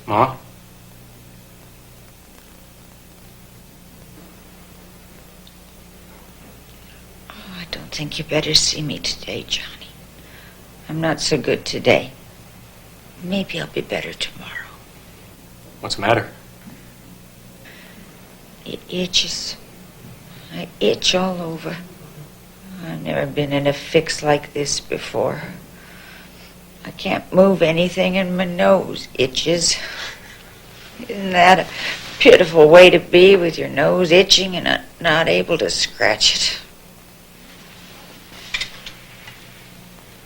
Ma? Oh, I don't think you better see me today, Johnny. I'm not so good today. Maybe I'll be better tomorrow. What's the matter? It itches. I itch all over. I've never been in a fix like this before. I can't move anything and my nose itches. Isn't that a pitiful way to be, with your nose itching and not able to scratch it?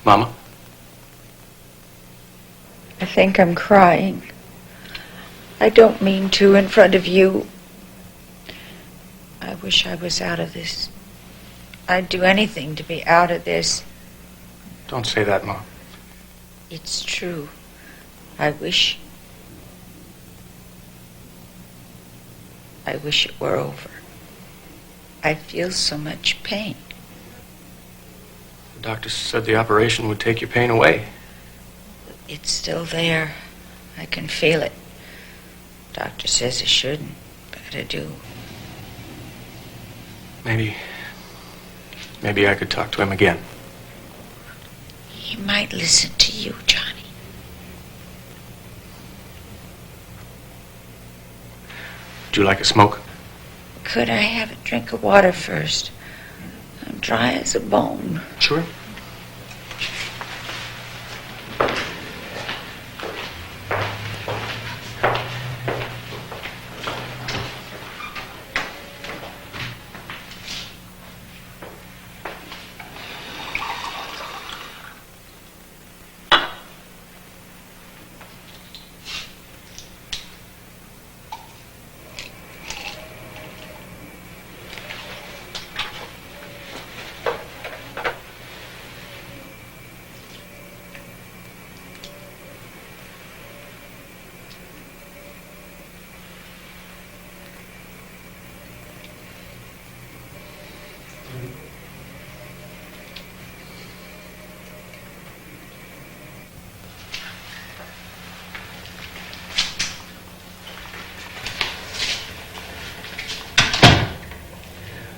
Mama? I think I'm crying. I don't mean to in front of you. I wish I was out of this. I'd do anything to be out of this. Don't say that, Mom. It's true. I wish it were over. I feel so much pain. The doctor said the operation would take your pain away. It's still there. I can feel it. Doctor says it shouldn't, but I do. Maybe I could talk to him again. He might listen to you, Johnny. Would you like a smoke? Could I have a drink of water first? I'm dry as a bone. Sure.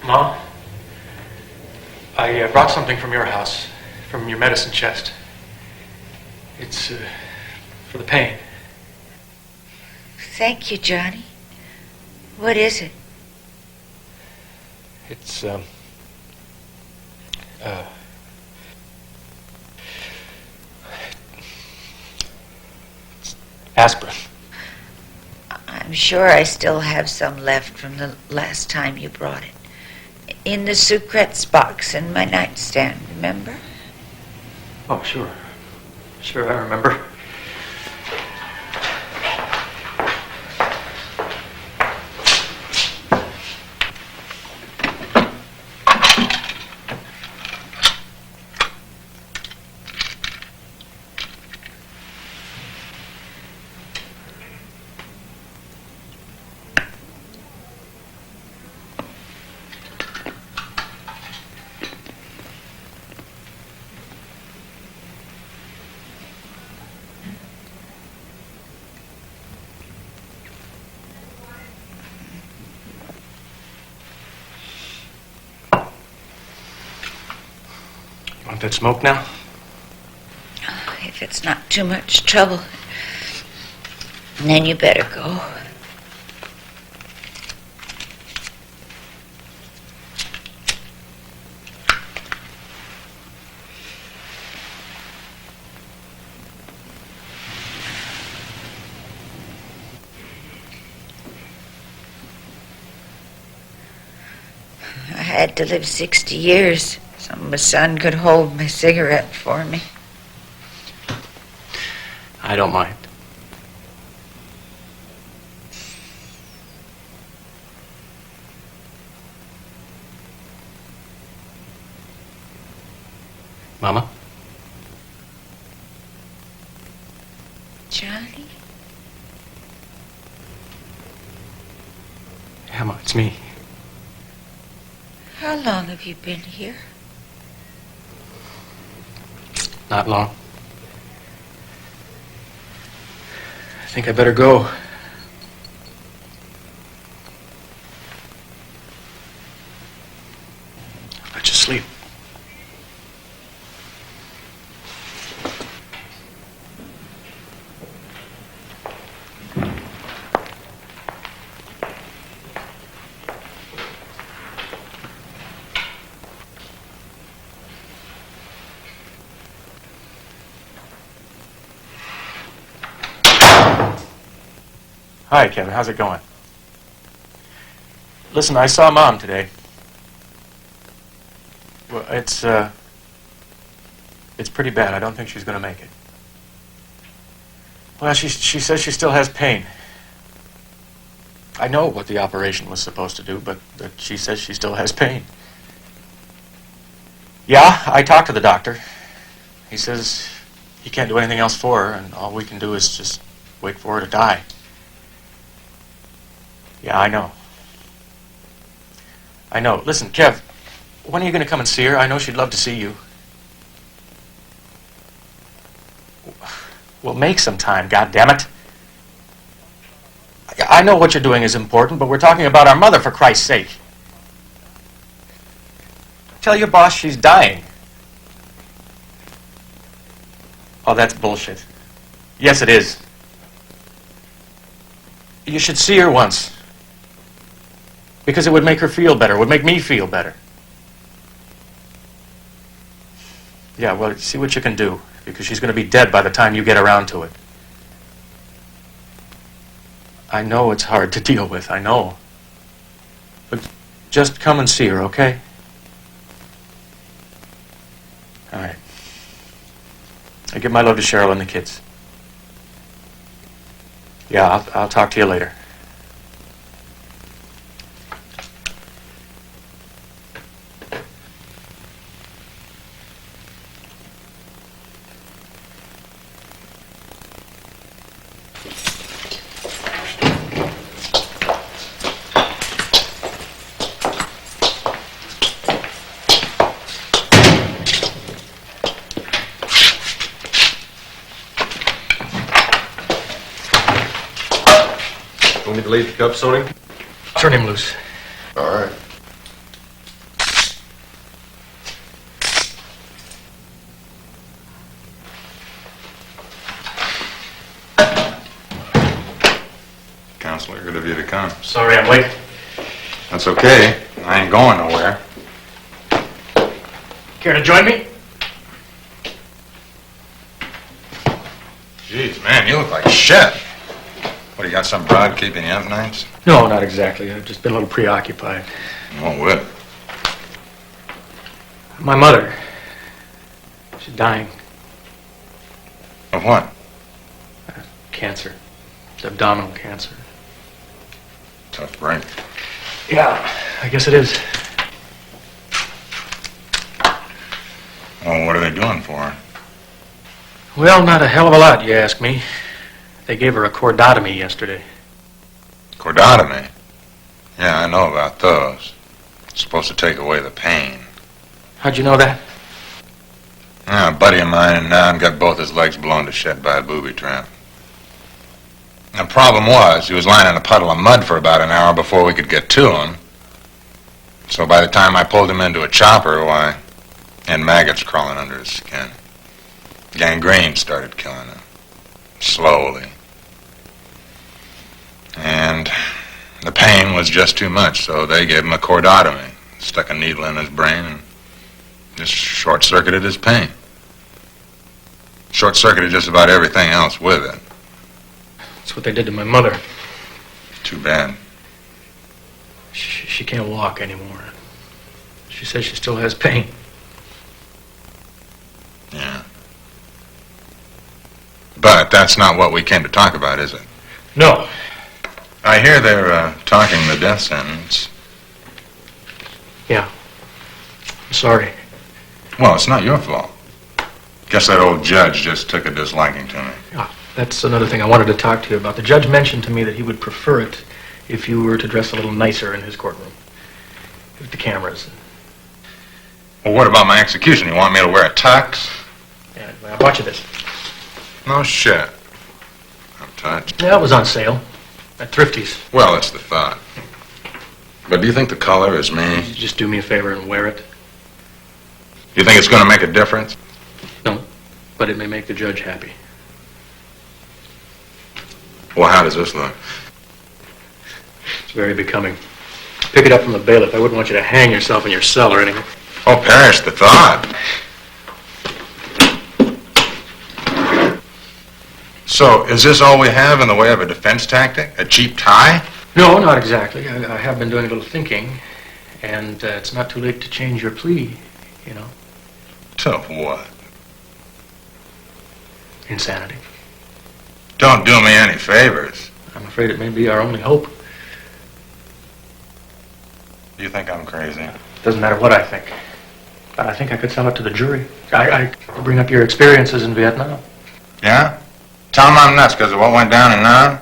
Mom, I brought something from your house, from your medicine chest. It's for the pain. Thank you, Johnny. What is it? It's aspirin. I'm sure I still have some left from the last time you brought it. In the Sucrets box in my nightstand, remember? Oh, sure. Sure, I remember. Want that smoke now? If it's not too much trouble, then you better go. I had to live 60 years so my son could hold my cigarette for me. I don't mind. Mama? Johnny? Emma, it's me. How long have you been here? Not long. think I better go. Let you sleep. Hi, Kevin. How's it going? Listen, I saw Mom today. Well, it's pretty bad. I don't think she's going to make it. Well, she says she still has pain. I know what the operation was supposed to do, but she says she still has pain. Yeah, I talked to the doctor. He says he can't do anything else for her, and all we can do is just wait for her to die. Yeah, I know. I know. Listen, Kev, when are you going to come and see her? I know she'd love to see you. Well, make some time, goddammit. I know what you're doing is important, but we're talking about our mother, for Christ's sake. Tell your boss she's dying. Oh, that's bullshit. Yes, it is. You should see her once. Because it would make her feel better. It would make me feel better. Yeah, well, see what you can do. Because she's going to be dead by the time you get around to it. I know it's hard to deal with. I know. But just come and see her, okay? All right. I give my love to Cheryl and the kids. Yeah, I'll talk to you later. Want me to leave the cup, Sonny? Turn him loose. All right. Counselor, good of you to come. Sorry I'm late. That's okay. I ain't going nowhere. Care to join me? Jeez, man, you look like shit. What, you got some broad keeping you up nights? No, not exactly. I've just been a little preoccupied. What with? My mother. She's dying. Of what? Cancer. Abdominal cancer. Tough break. Yeah, I guess it is. Well, what are they doing for her? Well, not a hell of a lot, you ask me. They gave her a cordotomy yesterday. Cordotomy? Yeah, I know about those. It's supposed to take away the pain. How'd you know that? Yeah, a buddy of mine in Nam got both his legs blown to shit by a booby trap. The problem was, he was lying in a puddle of mud for about an hour before we could get to him. So by the time I pulled him into a chopper, why, he had maggots crawling under his skin. Gangrene started killing him. Slowly. And the pain was just too much, so they gave him a cordotomy. Stuck a needle in his brain and just short-circuited his pain. Short-circuited just about everything else with it. That's what they did to my mother. Too bad. She can't walk anymore. She says she still has pain. Yeah. But that's not what we came to talk about, is it? No. I hear they're talking the death sentence. Yeah. I'm sorry. Well, it's not your fault. Guess that old judge just took a disliking to me. Ah, that's another thing I wanted to talk to you about. The judge mentioned to me that he would prefer it if you were to dress a little nicer in his courtroom. With the cameras. Well, what about my execution? You want me to wear a tux? Yeah, I bought you this. No shit. touch. Yeah, it was on sale at Thrifty's. Well, it's the thought. But do you think the color is me? Just do me a favor and wear it. You think it's going to make a difference? No, but it may make the judge happy. Well, how does this look? It's very becoming. Pick it up from the bailiff. I wouldn't want you to hang yourself in your cell or anything. Oh, perish the thought. So, is this all we have in the way of a defense tactic? A cheap tie? No, not exactly. I have been doing a little thinking, and it's not too late to change your plea, you know. To what? Insanity. Don't do me any favors. I'm afraid it may be our only hope. You think I'm crazy? Doesn't matter what I think. But I think I could sell it to the jury. I could bring up your experiences in Vietnam. Yeah? Tell them I'm nuts because of what went down in Nam?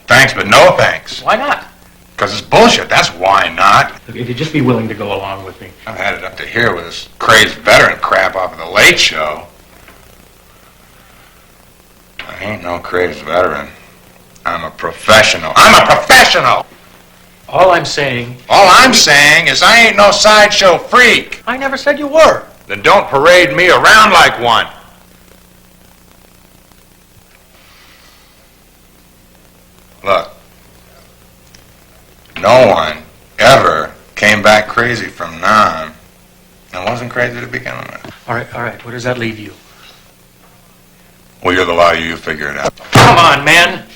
Thanks, but no thanks. Why not? Because it's bullshit. That's why not. Look, if you'd just be willing to go along with me. I've had it up to here with this crazed veteran crap off of the Late Show. I ain't no crazed veteran. I'm a professional. I'm a professional! All I'm saying... All I'm saying is I ain't no sideshow freak. I never said you were. Then don't parade me around like one. Look, no one ever came back crazy from Nam and wasn't crazy to begin with. All right. Where does that leave you? Well, you're the lawyer, you figure it out. Come on, man.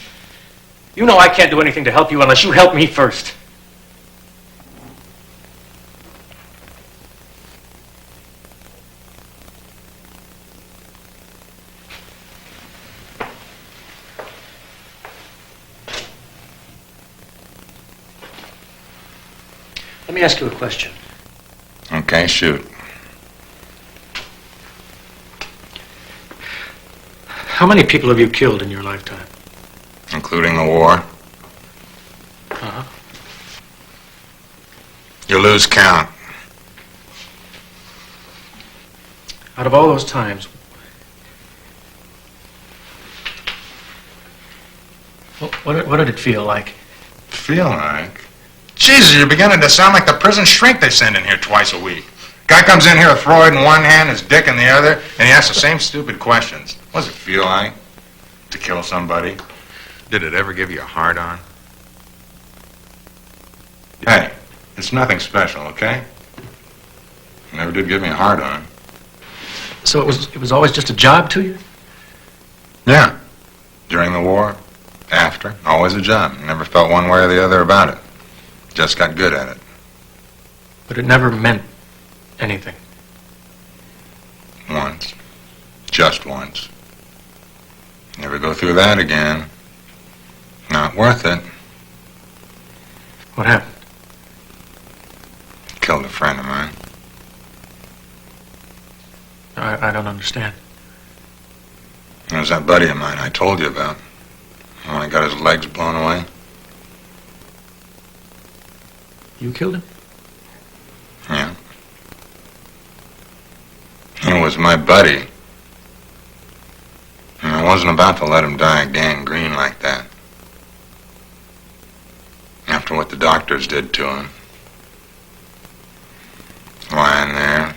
You know I can't do anything to help you unless you help me first. Let me ask you a question. Okay, shoot. How many people have you killed in your lifetime? Including the war. Uh-huh. You lose count. Out of all those times, what did it feel like? Feel like? Jesus, you're beginning to sound like the prison shrink they send in here twice a week. Guy comes in here with Freud in one hand, his dick in the other, and he asks the same stupid questions. What does it feel like to kill somebody? Did it ever give you a hard-on? Hey, it's nothing special, okay? Never did give me a hard-on. So it was always just a job to you? Yeah. During the war, after, always a job. Never felt one way or the other about it. Just got good at it. But it never meant anything. Once. Just once. Never go through that again. Not worth it. What happened? Killed a friend of mine. I don't understand. It was that buddy of mine I told you about. When he got his legs blown away. You killed him? Yeah. He was my buddy. And I wasn't about to let him die gangrene like that. After what the doctors did to him. Lying there,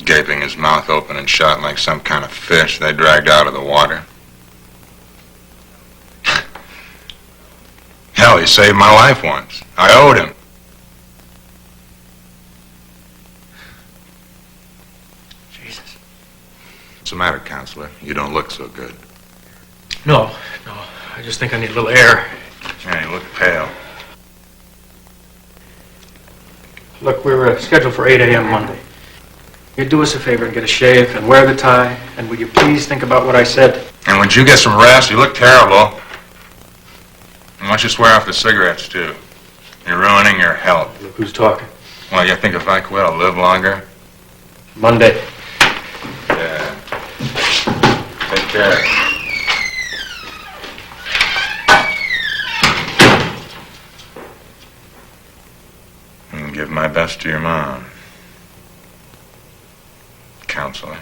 gaping his mouth open and shut like some kind of fish they dragged out of the water. Hell, he saved my life once. I owed him. Jesus. What's the matter, counselor? You don't look so good. No. I just think I need a little air. Yeah, you look pale. Look, we're scheduled for 8 a.m. Monday. You'd do us a favor and get a shave and wear the tie, and would you please think about what I said? And would you get some rest? You look terrible. And why don't you swear off the cigarettes, too? You're ruining your health. Look who's talking. Well, you think if I quit, I'll live longer? Monday. Yeah. Take care. And give my best to your mom. Counselor.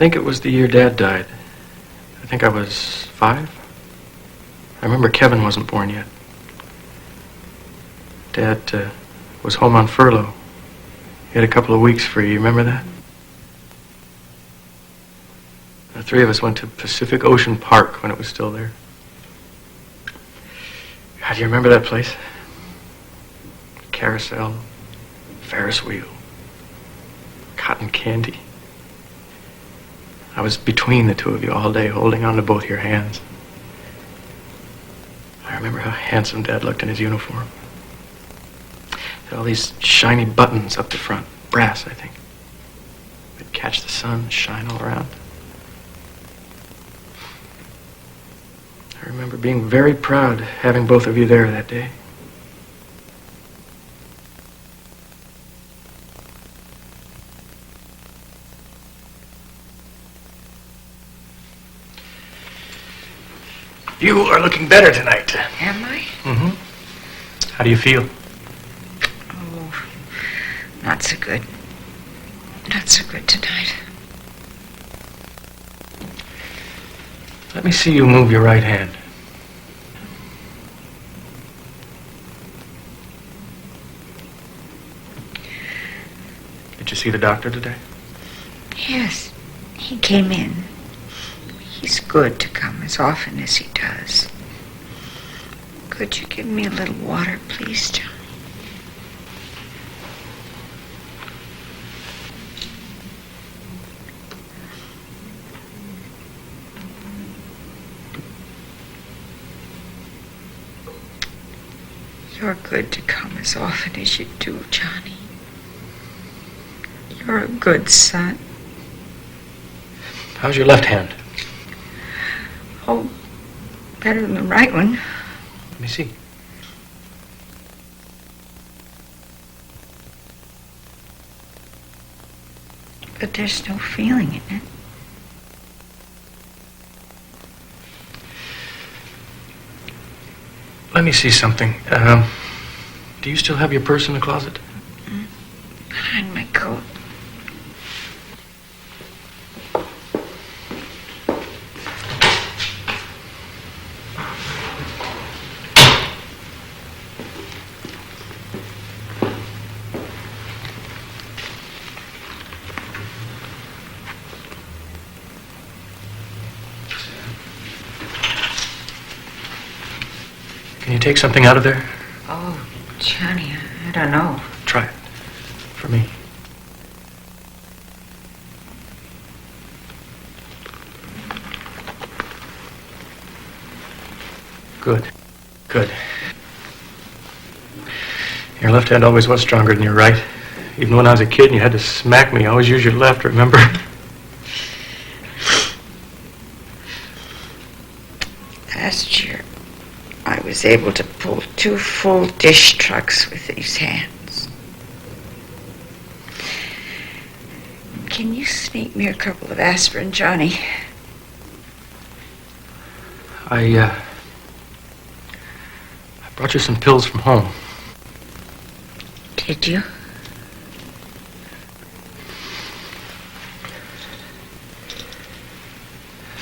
think it was the year Dad died. I think I was 5. I remember Kevin wasn't born yet. Dad was home on furlough. He had a couple of weeks free. You remember that? The 3 of us went to Pacific Ocean Park when it was still there. God, do you remember that place? Carousel, Ferris wheel, cotton candy. I was between the 2 of you all day, holding on to both your hands. I remember how handsome Dad looked in his uniform. Had all these shiny buttons up the front, brass, I think. They'd catch the sun, shine all around. I remember being very proud having both of you there that day. You are looking better tonight. Am I? Mm-hmm. How do you feel? Oh, not so good. Not so good tonight. Let me see you move your right hand. Did you see the doctor today? Yes, he came in. He's good to come as often as he does. Could you give me a little water, please, John? You're good to come as often as you do, Johnny. You're a good son. How's your left hand? Oh, better than the right one. Let me see. But there's no feeling in it. Let me see something. Do you still have your purse in the closet? Behind my coat. Can you take something out of there? Oh, Johnny, I don't know. Try it. For me. Good. Good. Your left hand always was stronger than your right. Even when I was a kid and you had to smack me, I always used your left, remember? Last year, I was able to pull 2 full dish trucks with these hands. Can you sneak me a couple of aspirin, Johnny? I brought you some pills from home. Did you?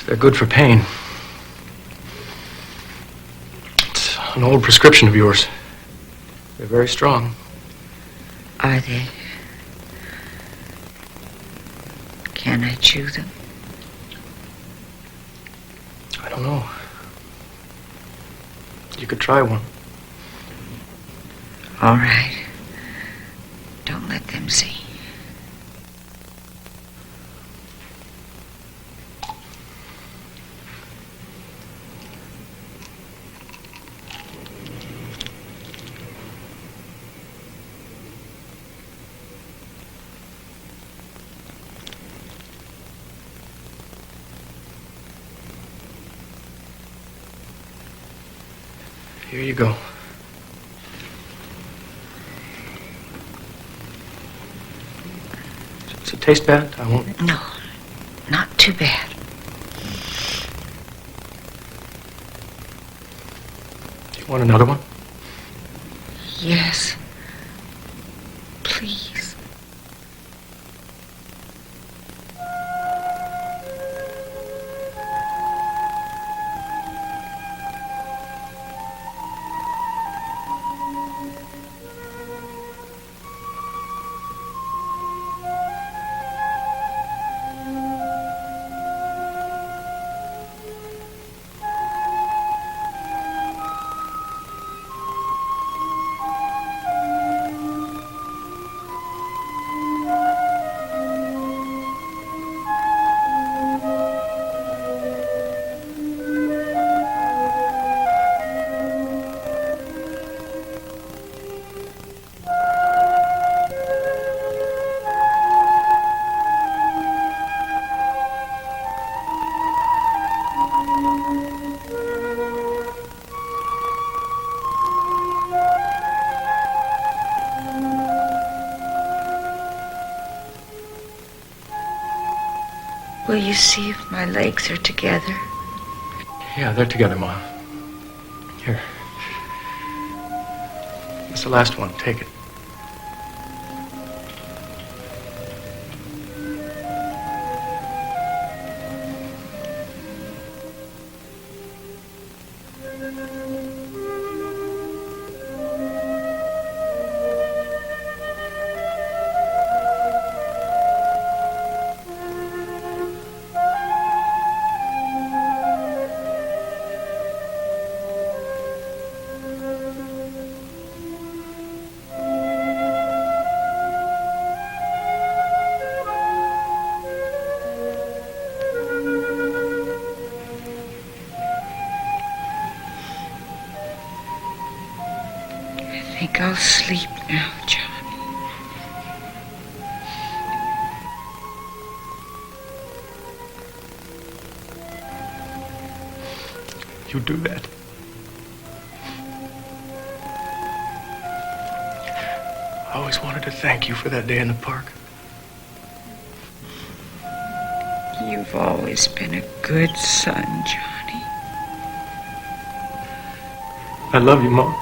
They're good for pain. It's an old prescription of yours. They're very strong. Are they? Can I chew them? I don't know. You could try one. All right. Don't let them see. Here you go. Does it taste bad? I won't. No, not too bad. Do you want another one? Yes. Please. Will you see if my legs are together? Yeah, they're together, Ma. Here. It's the last one. Take it. I think I'll sleep now, Johnny. You do that. I always wanted to thank you for that day in the park. You've always been a good son, Johnny. I love you, Mom.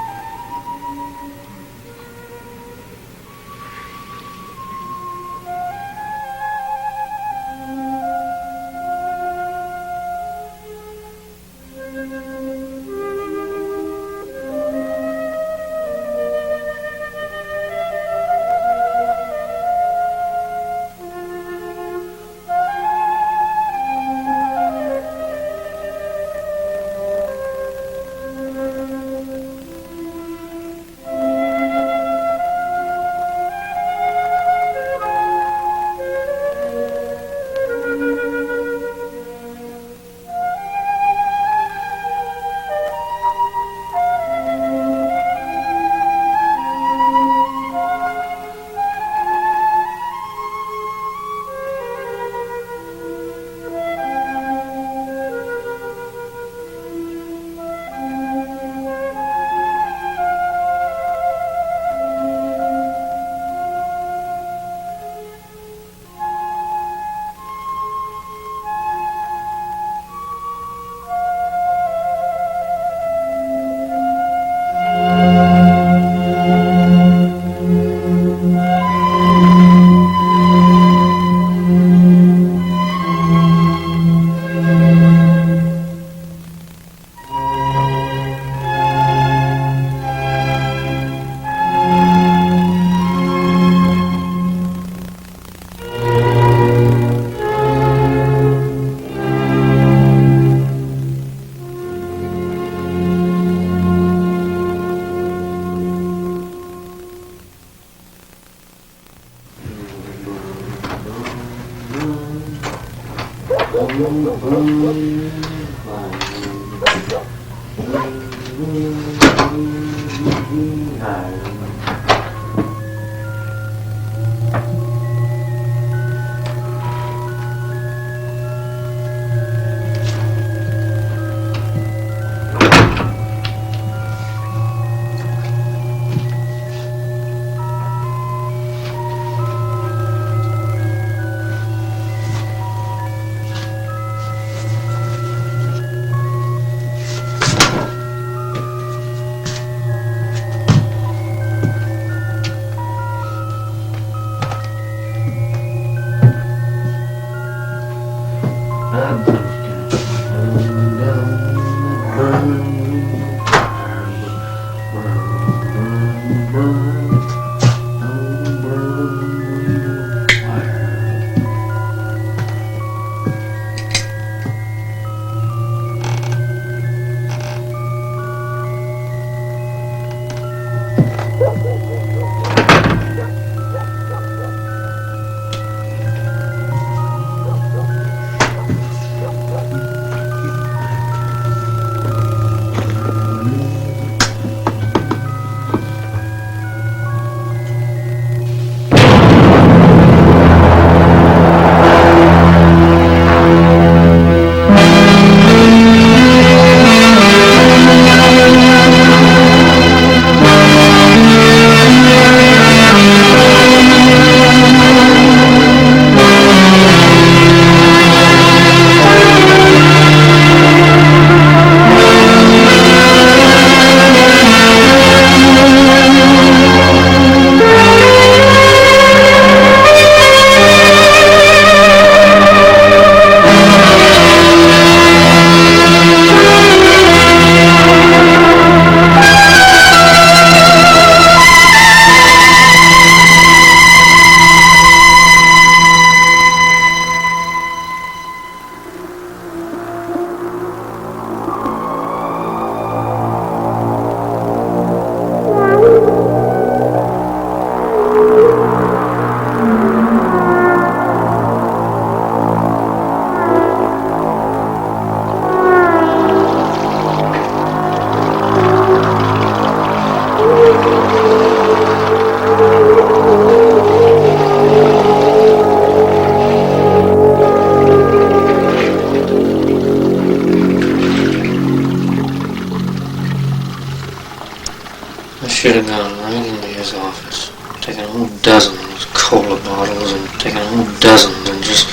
I should have gone right into his office, taken a whole dozen of those cola bottles and taken a whole dozen and just...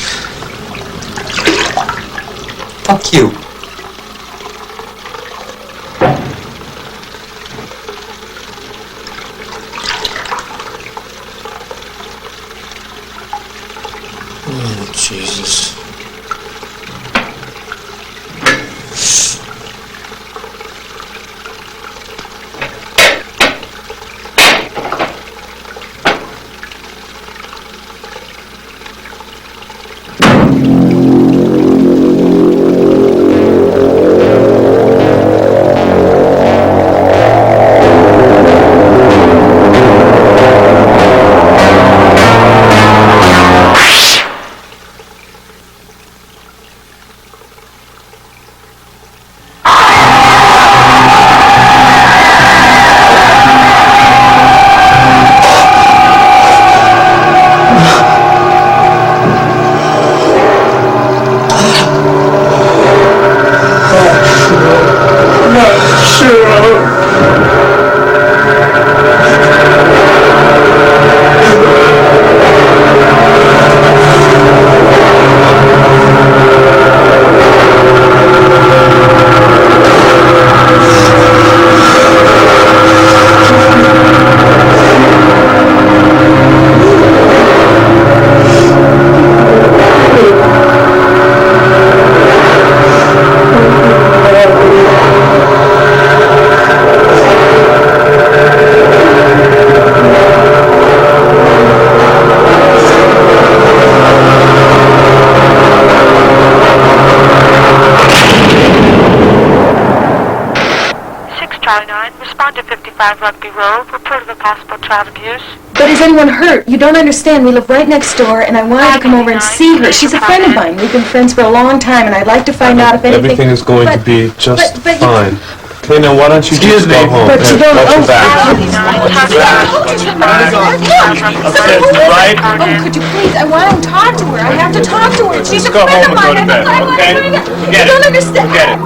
Fuck you. Oh, Jesus. Rugby Road, report of a possible child abuse. But is anyone hurt? You don't understand. We live right next door, and I wanted to come over and see her. She's a friend of mine. We've been friends for a long time, and I'd like to find out if anything... Everything is going to be just fine. Okay, now why don't you just go home? But you don't... Watch your back. Right? Oh, could you please? I want to talk to her. I have to talk to her. She's a friend of mine. You don't understand. Forget it.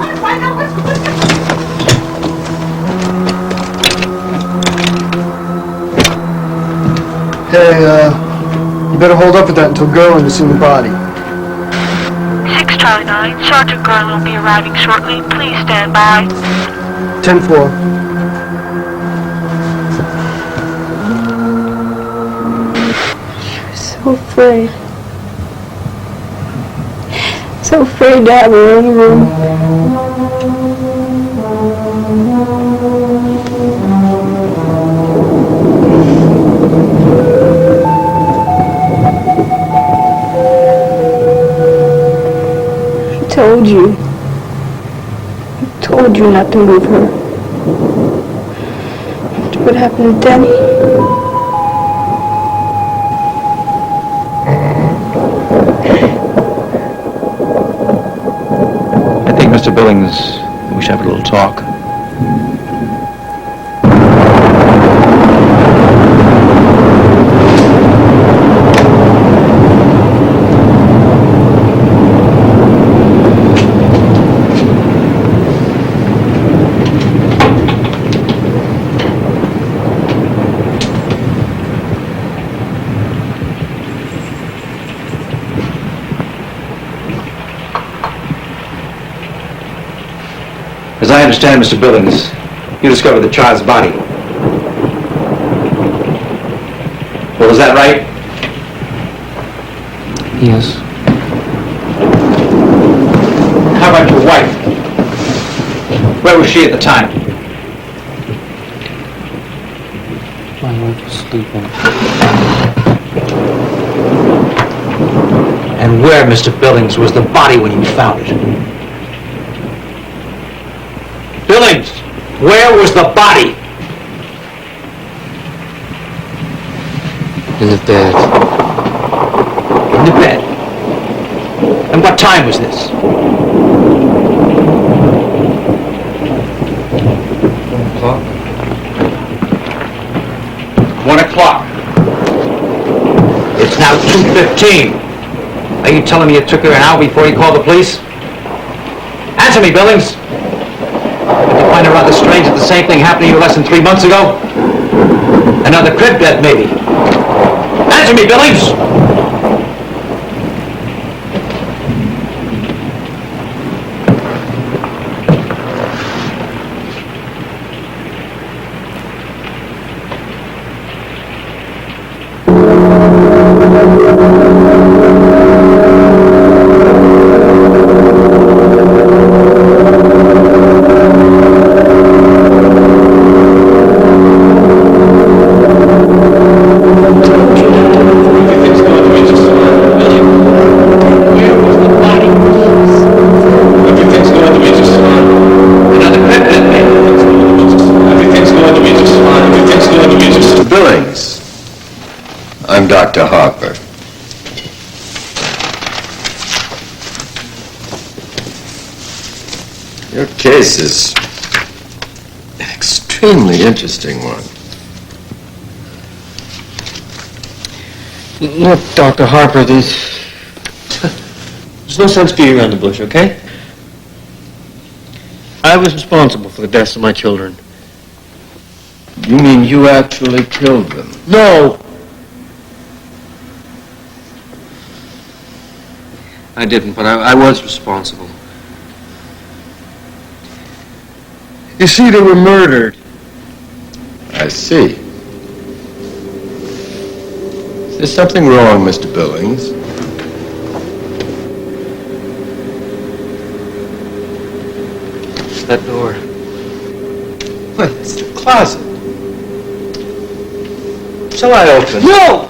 Hey, you better hold up with that until Gerlin has seen the body. 6 Charlie 9, Sergeant Gerlin will be arriving shortly. Please stand by. 10-4. So afraid. So afraid to have her in the room. I told you not to move her. After what happened to Denny. I think, Mr. Billings, we should have a little talk. As I understand, Mr. Billings, you discovered the child's body. Well, is that right? Yes. How about your wife? Where was she at the time? My wife was sleeping. And where, Mr. Billings, was the body when you found it? Billings, where was the body? In the bed. In the bed. And what time was this? 1 o'clock. 1 o'clock. It's now 2:15. Are you telling me it took her an hour before you called the police? Answer me, Billings. Did you find find it rather strange that the same thing happened to you less than 3 months ago? Another crib death, maybe. Answer me, Billings! I'm Dr. Harper. Your case is an extremely interesting one. Look, Dr. Harper, there's no sense beating around the bush, okay? I was responsible for the deaths of my children. You mean you actually killed them? No! I didn't, but I was responsible. You see, they were murdered. I see. Is there something wrong, Mr. Billings? That door. What? It's the closet. Shall I open? No!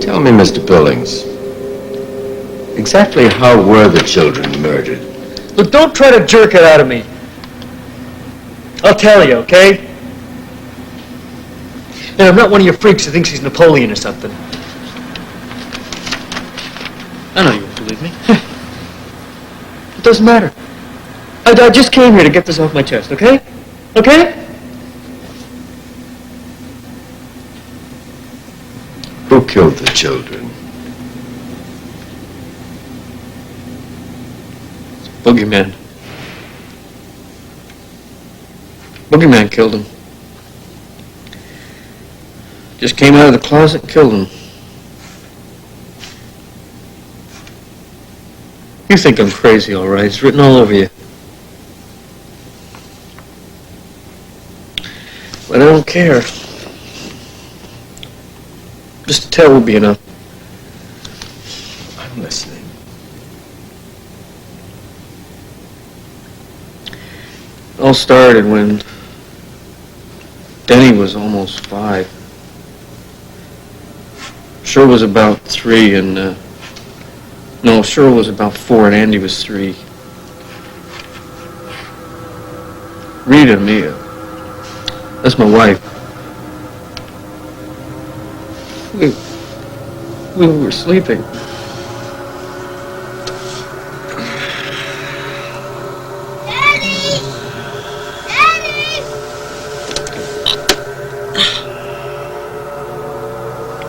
Tell me, Mr. Billings, exactly how were the children murdered? Look, don't try to jerk it out of me. I'll tell you, okay? And I'm not one of your freaks who thinks he's Napoleon or something. I know you won't believe me. It doesn't matter. I just came here to get this off my chest, okay? Okay? Who killed the children? Boogeyman. Boogeyman killed him. Just came out of the closet and killed him. You think I'm crazy, all right. It's written all over you. But I don't care. Just a tell will be enough. I'm listening. It all started when Denny was almost 5. Schiro was about 3 and, no, Schiro was about 4 and Andy was 3. Rita, Mia, that's my wife. We were sleeping. Daddy! Daddy!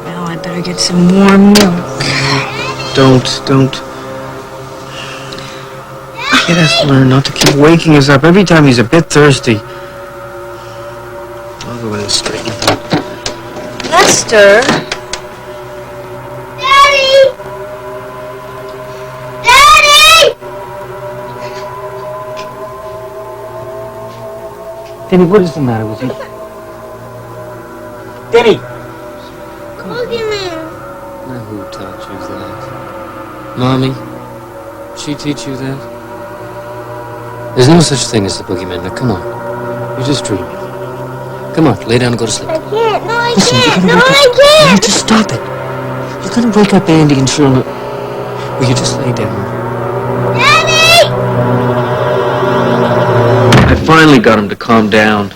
Well, I better get some warm milk. Don't. Kid has to learn not to keep waking us up every time he's a bit thirsty. I'll go in and straighten him out. Lester! Daddy! Daddy! Denny, what is the matter with you? Denny! Boogeyman. Now who taught you that? Mommy? She teach you that? There's no such thing as the boogeyman. Now, come on. You're just dreaming. Come on, lay down and go to sleep. I can't. No, I Listen, can't. you're No, gonna wake I up. can't. No, just stop it. You're gonna wake up Andy and Shirley. Will you just lay down? Daddy! I finally got him to calm down.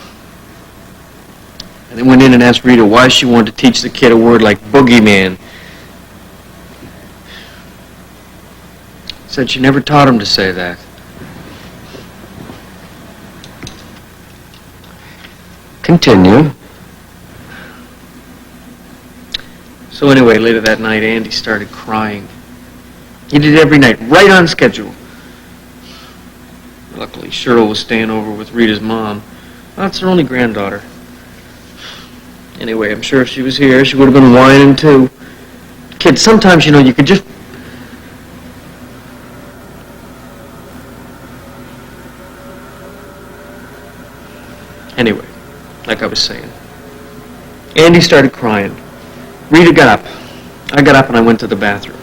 And then went in and asked Rita why she wanted to teach the kid a word like boogeyman. Said she never taught him to say that. Continue. So anyway, later that night, Andy started crying. He did it every night, right on schedule. Luckily, Schiro was staying over with Rita's mom. That's her only granddaughter. Anyway, I'm sure if she was here, she would have been whining too. Kids, sometimes, you know, you could just... Anyway, like I was saying, Andy started crying. Rita got up. I got up and I went to the bathroom.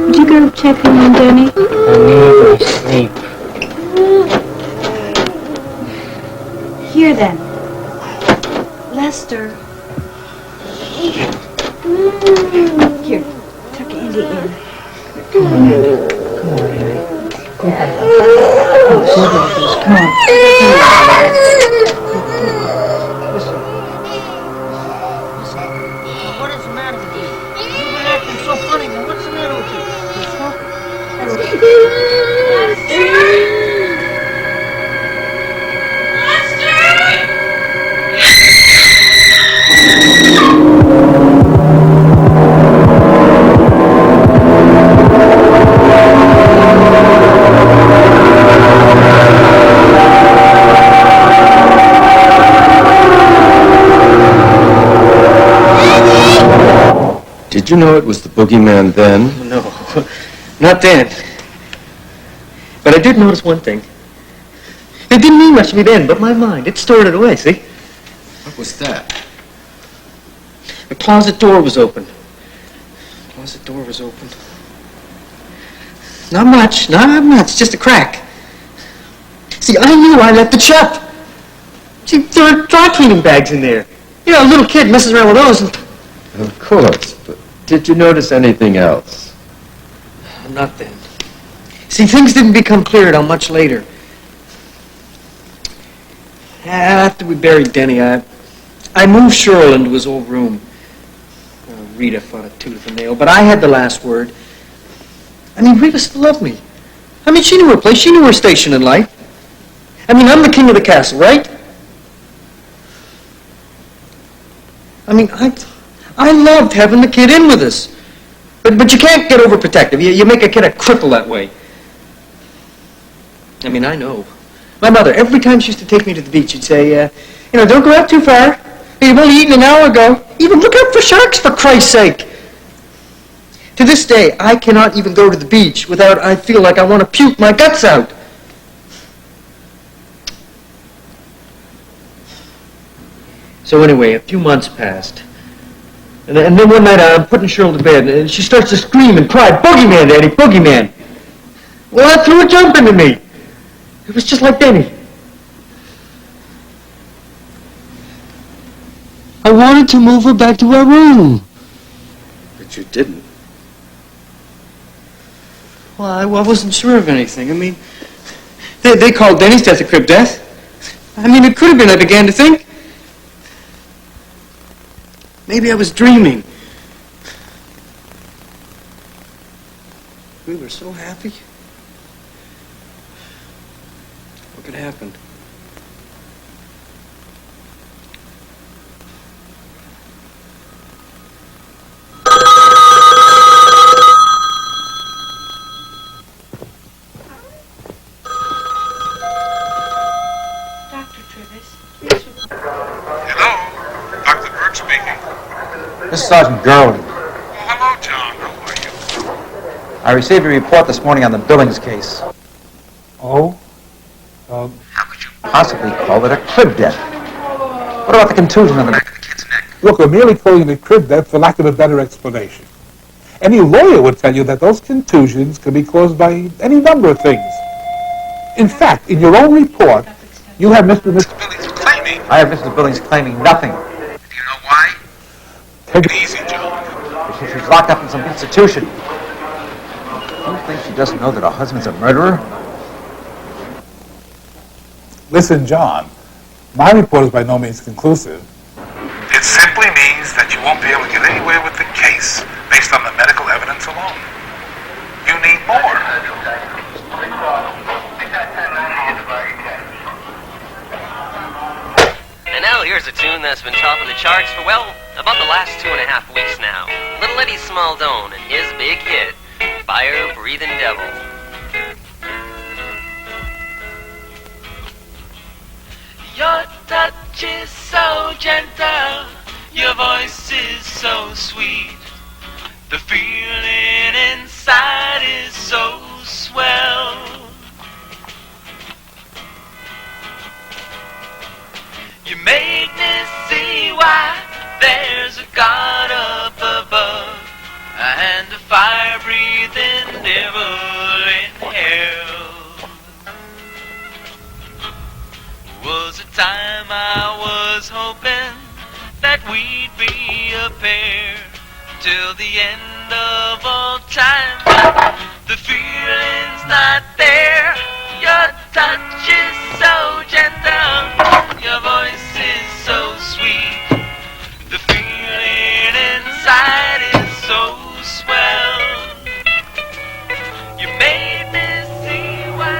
Would you go check in on Danny? I need my sleep. Here then. Lester. Here, tuck Andy in. Come on, Andy. Come on, Andy. Come on. What is the matter with you? You've been acting so funny, man. What's the matter with you? Did you know it was the Boogeyman then? No, not then. But I did notice one thing. It didn't mean much to me then, but my mind, it stored it away, see? What was that? The closet door was open. The closet door was open. Not much, just a crack. See, I knew I left it shut. See, there were dry cleaning bags in there. You know, a little kid messes around with those and... Of course, but did you notice anything else? Not then. See, things didn't become clear until much later. After we buried Denny, I moved Schiro into his old room. Rita fought a tooth and nail, but I had the last word. I mean, Rita still loved me. I mean, she knew her place. She knew her station in life. I mean, I'm the king of the castle, right? I mean, I loved having the kid in with us. But you can't get overprotective. You make a kid a cripple that way. I mean, I know. My mother, every time she used to take me to the beach, she'd say, don't go out too far. You've only eaten an hour ago. Even look out for sharks, for Christ's sake. To this day, I cannot even go to the beach without I feel like I want to puke my guts out. So anyway, a few months passed. And then one night I'm putting Cheryl to bed, and she starts to scream and cry, "Boogeyman, Daddy, Boogeyman!" Well, that threw a jump into me. It was just like Denny. I wanted to move her back to her room. But you didn't. Well, I wasn't sure of anything. I mean, they called Denny's death a crib death. I mean, it could have been, I began to think. Maybe I was dreaming. We were so happy. What could happen? This is Sergeant Gurley. Hello, John. How are you? I received a report this morning on the Billings case. Oh? How could you possibly call it a crib death? What about the contusion on the back of the kid's neck? Look, we're merely calling it crib death for lack of a better explanation. Any lawyer would tell you that those contusions can be caused by any number of things. In fact, in your own report, you have Mr. Billings claiming. I have Mr. Billings claiming nothing. Do you know why? Take it easy, John. Because she's locked up in some institution. Do you think she doesn't know that her husband's a murderer? Listen, John, my report is by no means conclusive. It simply means that you won't be able to get anywhere with the case based on the medical evidence alone. You need more. has been topping the charts for, well, about the last 2.5 weeks now. Little Eddie Smaldone and his big hit, Fire-Breathing Devil. Your touch is so gentle, your voice is so sweet. The feeling inside is so swell. You make me see why there's a God up above and a fire-breathing devil in hell. Was a time I was hoping that we'd be a pair till the end of all time, but the feeling's not there. Your touch is so gentle, your voice is so sweet. The feeling inside is so swell. You made me see why.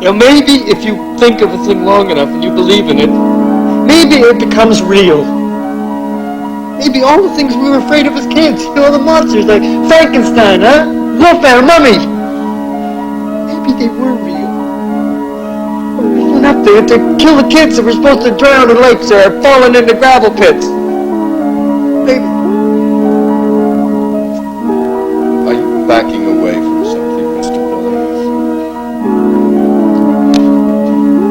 Now maybe if you think of a thing long enough and you believe in it, maybe it becomes real. Maybe all the things we were afraid of as kids, you know, the monsters like Frankenstein, huh? Wolfman, Mummy. Maybe they were real. We went up there to kill the kids that were supposed to drown in lakes or falling into gravel pits. Maybe. Are you backing away from something, Mr. Billings?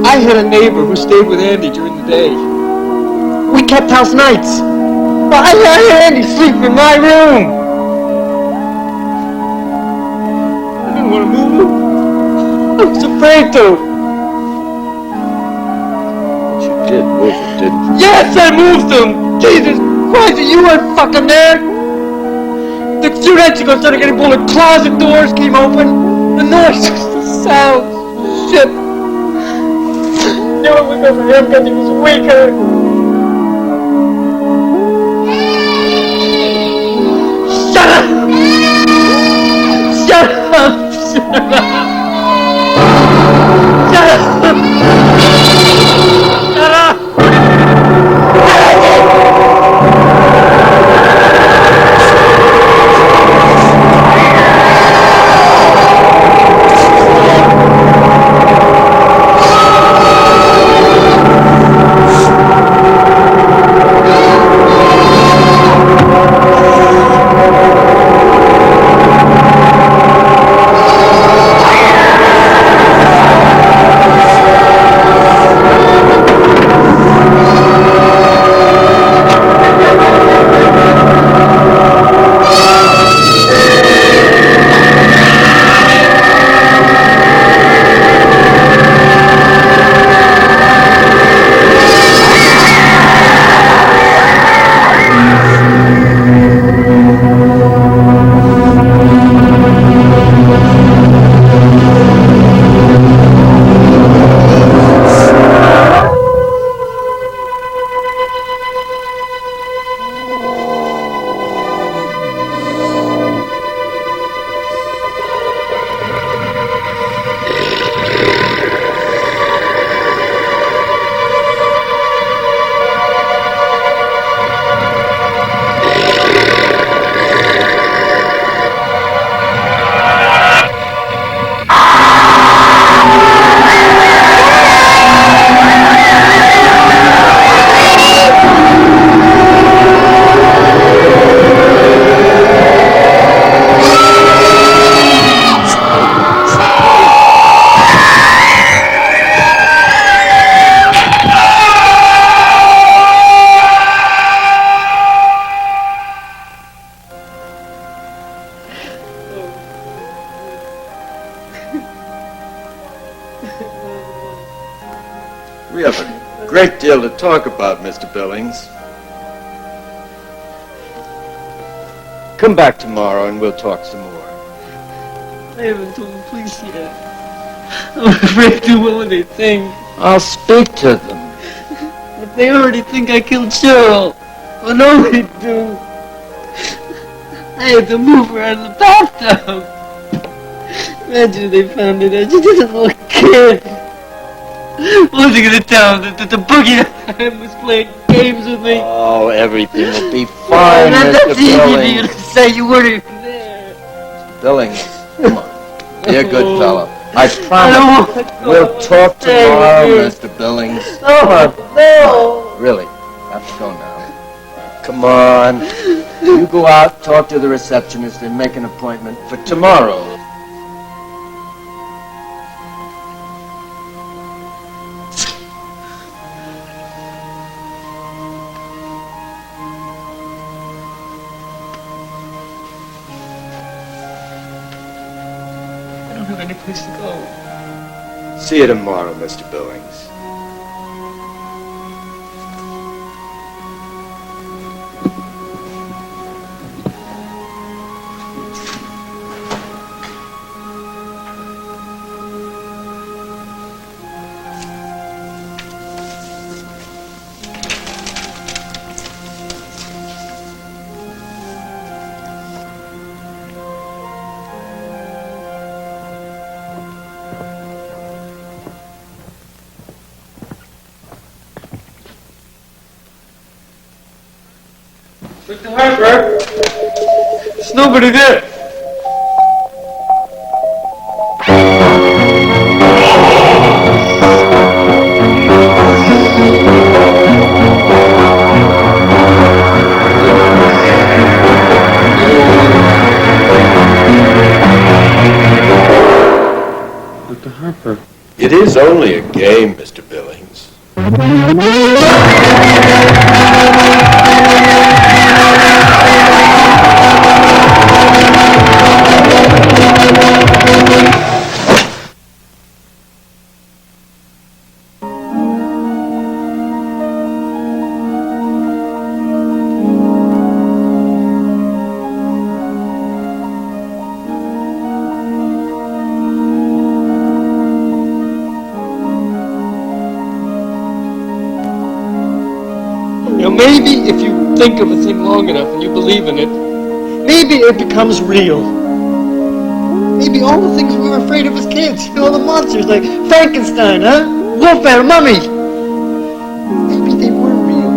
I had a neighbor who stayed with Andy during the day. We kept house nights. But I had Andy sleep in my room. I didn't want to move him. I was afraid to. But you did move him, didn't you? Yes, I moved him. Jesus Christ, you weren't fucking there. The 2 nights ago, started getting pulled. The closet doors came open. The noises, the sounds, shit. I knew it was because of him because he was weaker. Shut up! Shut up! Shut up! Shut up! Great deal to talk about, Mr. Billings. Come back tomorrow and we'll talk some more. I haven't told the police yet. I'm afraid to what they think. I'll speak to them. But they already think I killed Cheryl. I know they do. I had to move her out of the bathtub. Imagine if they found it out. She just a little kid. What was he gonna tell them? That the Boogeyman was playing games with me? Oh, everything will be fine, Mr. That's easy for you Billings. to say. You weren't even there. Billings, come on. Be a good fellow. I don't promise. want to go. We'll talk Stay tomorrow, here. Mr. Billings. No, no. Really, have to go now. Come on. You go out, talk to the receptionist, and make an appointment for tomorrow. I don't have any place to go. See you tomorrow, Mr. Billings. Mr. Harper! There's nobody there! Mr. Harper. It is only a game, Mr. Billings. You know, maybe if you think of a thing long enough and you believe in it, maybe it becomes real. Maybe all the things we were afraid of as kids, you know, the monsters like Frankenstein, huh? Wolfman, Mummy. Maybe they were real.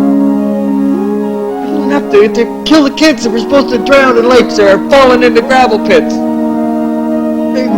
We didn't have to kill the kids that were supposed to drown in lakes or falling into gravel pits. Maybe